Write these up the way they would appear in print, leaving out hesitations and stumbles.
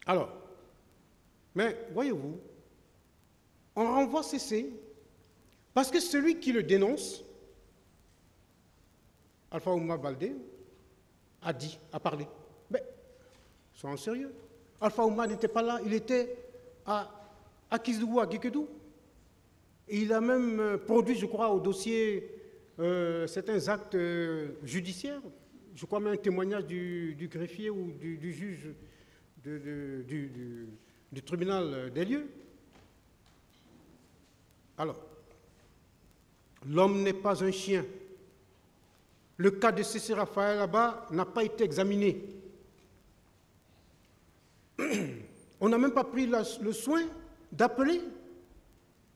Alors, mais voyez-vous, on renvoie Cissé parce que celui qui le dénonce, Alpha Oumar Baldé, a parlé. Mais, soyons sérieux. Alpha Oumar n'était pas là, il était à Kizdougou, à Guékedou. Et il a même produit, je crois, au dossier certains actes judiciaires. Je crois même un témoignage du greffier ou du juge du tribunal des lieux. Alors, l'homme n'est pas un chien. Le cas de Cissé Raphaël là-bas n'a pas été examiné. On n'a même pas pris le soin d'appeler,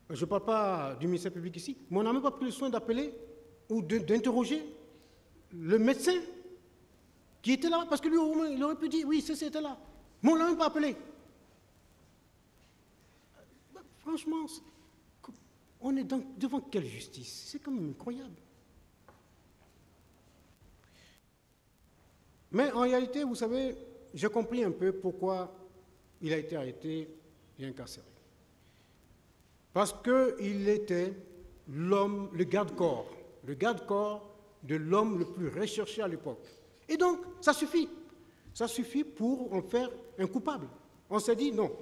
je ne parle pas du ministère public ici, mais on n'a même pas pris le soin d'appeler ou d'interroger le médecin qui était là, parce que lui, au moins, il aurait pu dire, oui, Cissé était là. Mais on ne l'a même pas appelé. Franchement, on est devant quelle justice? C'est quand même incroyable. Mais en réalité, vous savez, j'ai compris un peu pourquoi il a été arrêté et incarcéré. Parce qu'il était l'homme, le garde-corps de l'homme le plus recherché à l'époque. Et donc, ça suffit. Ça suffit pour en faire un coupable. On s'est dit, non,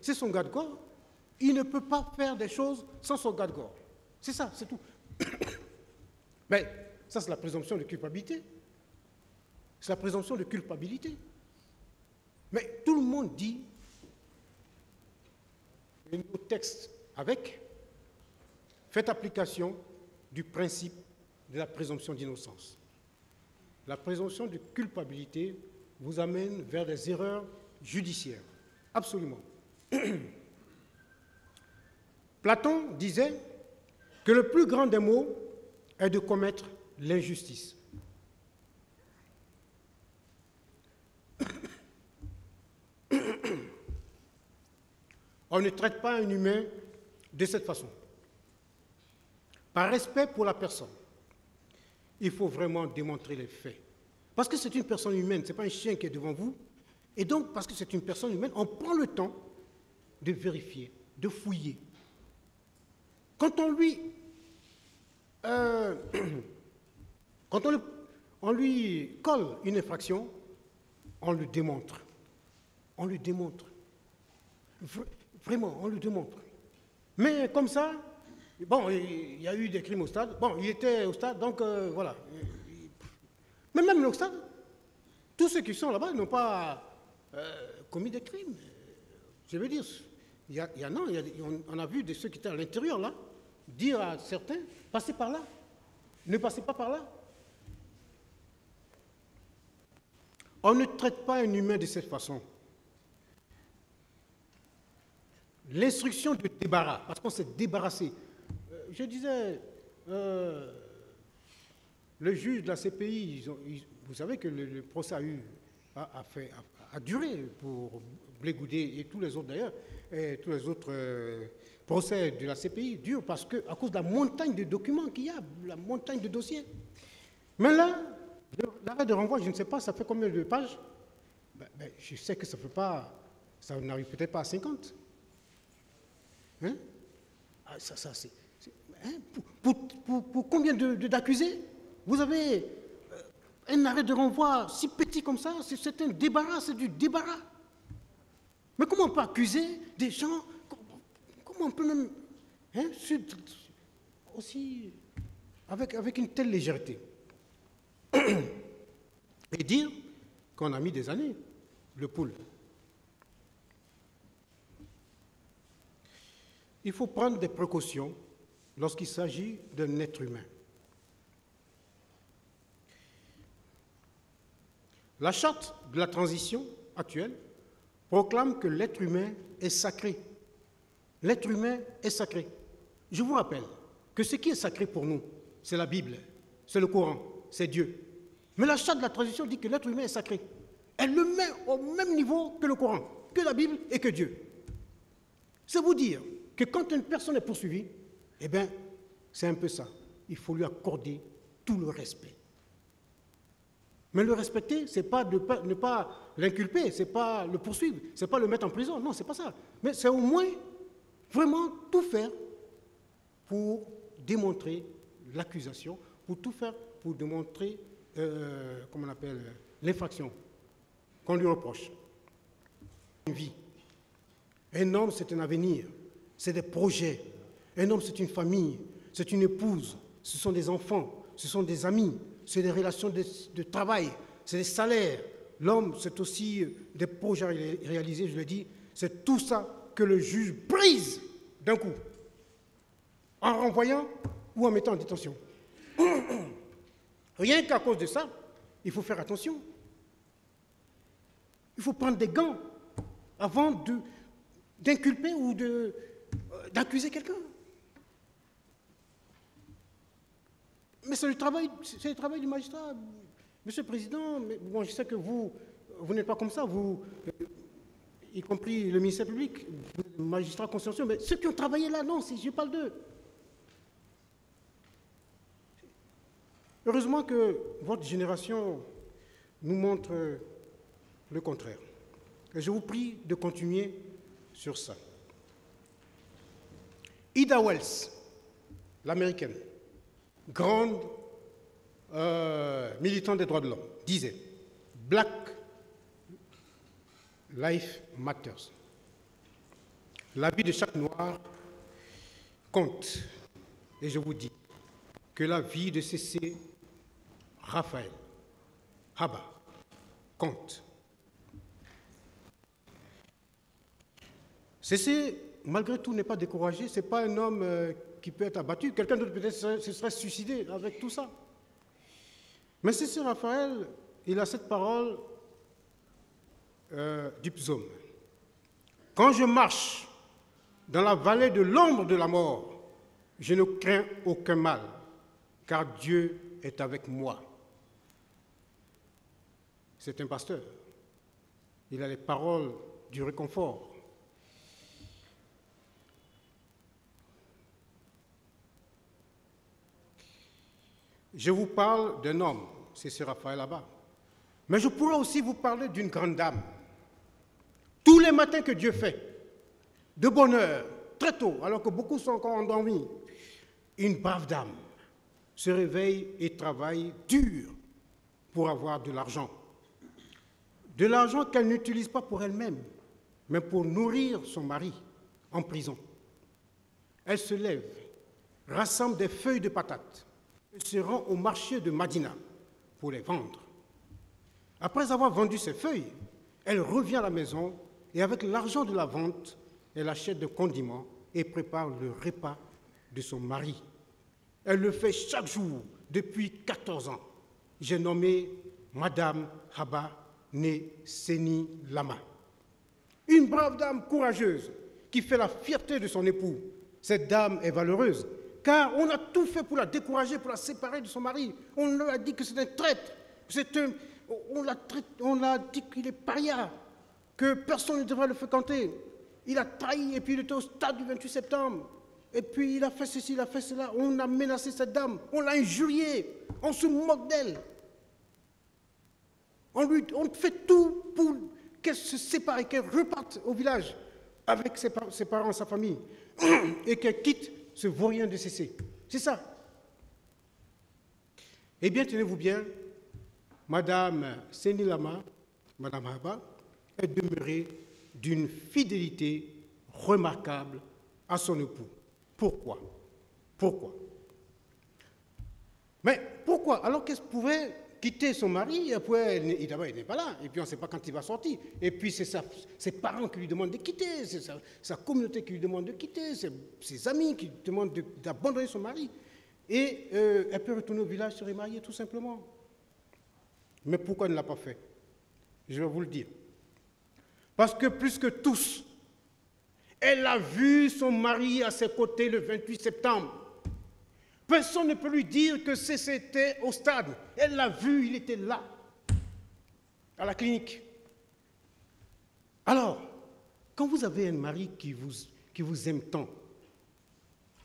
c'est son garde-corps, il ne peut pas faire des choses sans son garde-corps. C'est ça, c'est tout. Mais ça, c'est la présomption de culpabilité. C'est la présomption de culpabilité. Mais tout le monde dit, et nos textes avec, faites application du principe de la présomption d'innocence. La présomption de culpabilité vous amène vers des erreurs judiciaires. Absolument. Platon disait que le plus grand des maux est de commettre l'injustice. On ne traite pas un humain de cette façon. Par respect pour la personne, il faut vraiment démontrer les faits. Parce que c'est une personne humaine, ce n'est pas un chien qui est devant vous. Et donc, parce que c'est une personne humaine, on prend le temps de vérifier, de fouiller. Quand on lui, on lui colle une infraction, on le démontre. On le démontre. Vraiment, on le démontre. Mais comme ça, bon, il y a eu des crimes au stade. Bon, il était au stade, donc voilà. Mais même au stade, tous ceux qui sont là-bas n'ont pas commis des crimes. Je veux dire, on a vu de ceux qui étaient à l'intérieur, là, dire à certains, passez par là, ne passez pas par là. On ne traite pas un humain de cette façon. L'instruction de débarras, parce qu'on s'est débarrassé. Je disais, le juge de la CPI, vous savez que le procès a duré pour Blé Goudé et tous les autres d'ailleurs, et tous les autres procès de la CPI durent parce que, à cause de la montagne de documents qu'il y a, la montagne de dossiers. Mais là, l'arrêt de renvoi, je ne sais pas, ça fait combien de pages? Je sais que ça n'arrive peut-être pas à 50. Hein? Pour combien d'accusés? Vous avez un arrêt de renvoi si petit comme ça, c'est un débarras, c'est du débarras. Mais comment on peut accuser des gens, comment on peut même, hein, aussi, avec une telle légèreté? Et dire qu'on a mis des années, le poule. Il faut prendre des précautions lorsqu'il s'agit d'un être humain. La charte de la transition actuelle proclame que l'être humain est sacré. L'être humain est sacré. Je vous rappelle que ce qui est sacré pour nous, c'est la Bible, c'est le Coran, c'est Dieu. Mais la charte de la transition dit que l'être humain est sacré. Elle le met au même niveau que le Coran, que la Bible et que Dieu. C'est vous dire que quand une personne est poursuivie, eh bien, c'est un peu ça. Il faut lui accorder tout le respect. Mais le respecter, ce n'est pas ne pas l'inculper, ce n'est pas le poursuivre, ce n'est pas le mettre en prison. Non, ce n'est pas ça. Mais c'est au moins vraiment tout faire pour démontrer l'accusation, pour tout faire pour démontrer, comment on appelle, l'infraction qu'on lui reproche. Une vie. Un homme, c'est un avenir, c'est des projets. Un homme, c'est une famille, c'est une épouse, ce sont des enfants, ce sont des amis, c'est des relations de travail, c'est des salaires. L'homme, c'est aussi des projets réalisés, je l'ai dit. C'est tout ça que le juge brise d'un coup, en renvoyant ou en mettant en détention. Rien qu'à cause de ça, il faut faire attention. Il faut prendre des gants avant d'inculper ou d'accuser quelqu'un. Mais c'est le travail du magistrat. Monsieur le Président, mais bon, je sais que vous n'êtes pas comme ça, vous, y compris le ministère public, le magistrat consciencieux, mais ceux qui ont travaillé là, non, je parle d'eux. Heureusement que votre génération nous montre le contraire. Et je vous prie de continuer sur ça. Ida Wells, l'américaine, grande militante des droits de l'homme, disait « Black life matters ». La vie de chaque noir compte. Et je vous dis que la vie de C.C. Raphaël Haba compte. C.C., malgré tout, n'est pas découragé. Ce n'est pas un homme qui peut être abattu. Quelqu'un d'autre peut-être se serait suicidé avec tout ça. Mais C.C. Raphaël, il a cette parole du psaume. Quand je marche dans la vallée de l'ombre de la mort, je ne crains aucun mal, car Dieu est avec moi. C'est un pasteur. Il a les paroles du réconfort. Je vous parle d'un homme, c'est ce Raphaël là-bas. Mais je pourrais aussi vous parler d'une grande dame. Tous les matins que Dieu fait, de bonne heure, très tôt, alors que beaucoup sont encore endormis, une brave dame se réveille et travaille dur pour avoir de l'argent. De l'argent qu'elle n'utilise pas pour elle-même, mais pour nourrir son mari en prison. Elle se lève, rassemble des feuilles de patates, et se rend au marché de Madina pour les vendre. Après avoir vendu ses feuilles, elle revient à la maison et avec l'argent de la vente, elle achète des condiments et prépare le repas de son mari. Elle le fait chaque jour depuis 14 ans. J'ai nommé Madame Haba née Seni Lama. Une brave dame courageuse qui fait la fierté de son époux. Cette dame est valeureuse, car on a tout fait pour la décourager, pour la séparer de son mari. On lui a dit que c'est un traître, on l'a dit qu'il est paria, que personne ne devrait le fréquenter. Il a trahi et puis il était au stade du 28 septembre. Et puis il a fait ceci, il a fait cela. On a menacé cette dame, on l'a injuriée, on se moque d'elle. On fait tout pour qu'elle se sépare et qu'elle reparte au village avec ses parents, sa famille, et qu'elle quitte ce vaurien de C.C. C'est ça. Eh bien, tenez-vous bien, Madame Seni Lama, Madame Haba, est demeurée d'une fidélité remarquable à son époux. Pourquoi? Mais pourquoi? Alors qu'elle pouvait quitter son mari, et après, il n'est pas là, et puis on ne sait pas quand il va sortir. Et puis c'est ses parents qui lui demandent de quitter, c'est sa communauté qui lui demande de quitter, c'est ses amis qui lui demandent d'abandonner son mari. Et elle peut retourner au village se remarier tout simplement. Mais pourquoi elle ne l'a pas fait? Je vais vous le dire. Parce que plus que tous, elle a vu son mari à ses côtés le 28 septembre. Personne ne peut lui dire que c'était au stade. Elle l'a vu, il était là, à la clinique. Alors, quand vous avez un mari qui vous aime tant,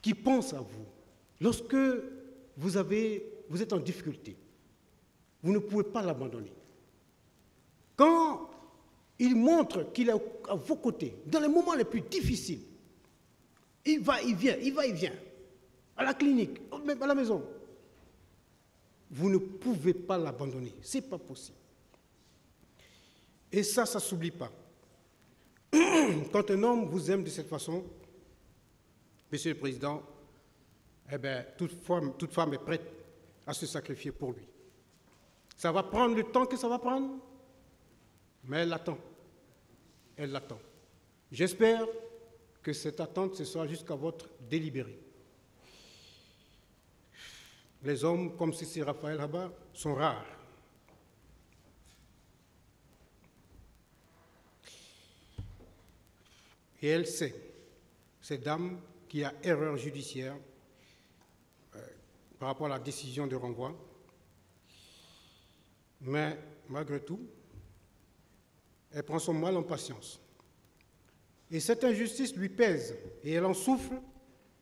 qui pense à vous, lorsque vous êtes en difficulté, vous ne pouvez pas l'abandonner. Quand il montre qu'il est à vos côtés, dans les moments les plus difficiles, il va, il vient, à la clinique, même à la maison. Vous ne pouvez pas l'abandonner, ce n'est pas possible. Et ça ne s'oublie pas. Quand un homme vous aime de cette façon, Monsieur le Président, eh bien, toute femme est prête à se sacrifier pour lui. Ça va prendre le temps que ça va prendre, mais elle l'attend. Elle l'attend. J'espère que cette attente, ce sera jusqu'à votre délibéré. Les hommes comme Sissi Raphaël Haba sont rares. Et elle sait, cette dame qui a erreur judiciaire par rapport à la décision de renvoi, mais malgré tout, elle prend son mal en patience. Et cette injustice lui pèse et elle en souffre,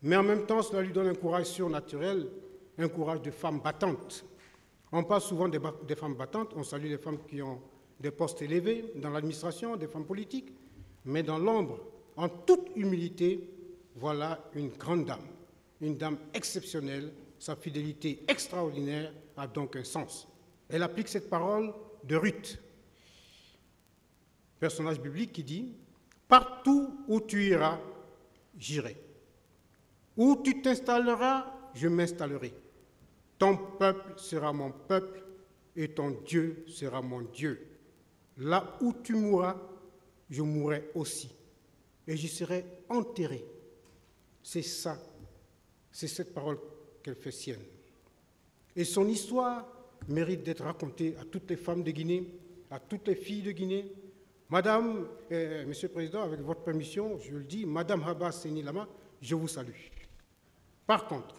mais en même temps, cela lui donne un courage surnaturel, un courage de femme battante. On parle souvent des femmes battantes, on salue les femmes qui ont des postes élevés dans l'administration, des femmes politiques, mais dans l'ombre, en toute humilité, voilà une grande dame, une dame exceptionnelle. Sa fidélité extraordinaire a donc un sens. Elle applique cette parole de Ruth, personnage biblique qui dit « Partout où tu iras, j'irai. Où tu t'installeras, je m'installerai. Ton peuple sera mon peuple et ton Dieu sera mon Dieu. Là où tu mourras, je mourrai aussi. Et j'y serai enterré. » C'est ça, c'est cette parole qu'elle fait sienne. Et son histoire mérite d'être racontée à toutes les femmes de Guinée, à toutes les filles de Guinée. Madame, Monsieur le Président, avec votre permission, je le dis, Madame Haba Seni Lama, je vous salue. Par contre,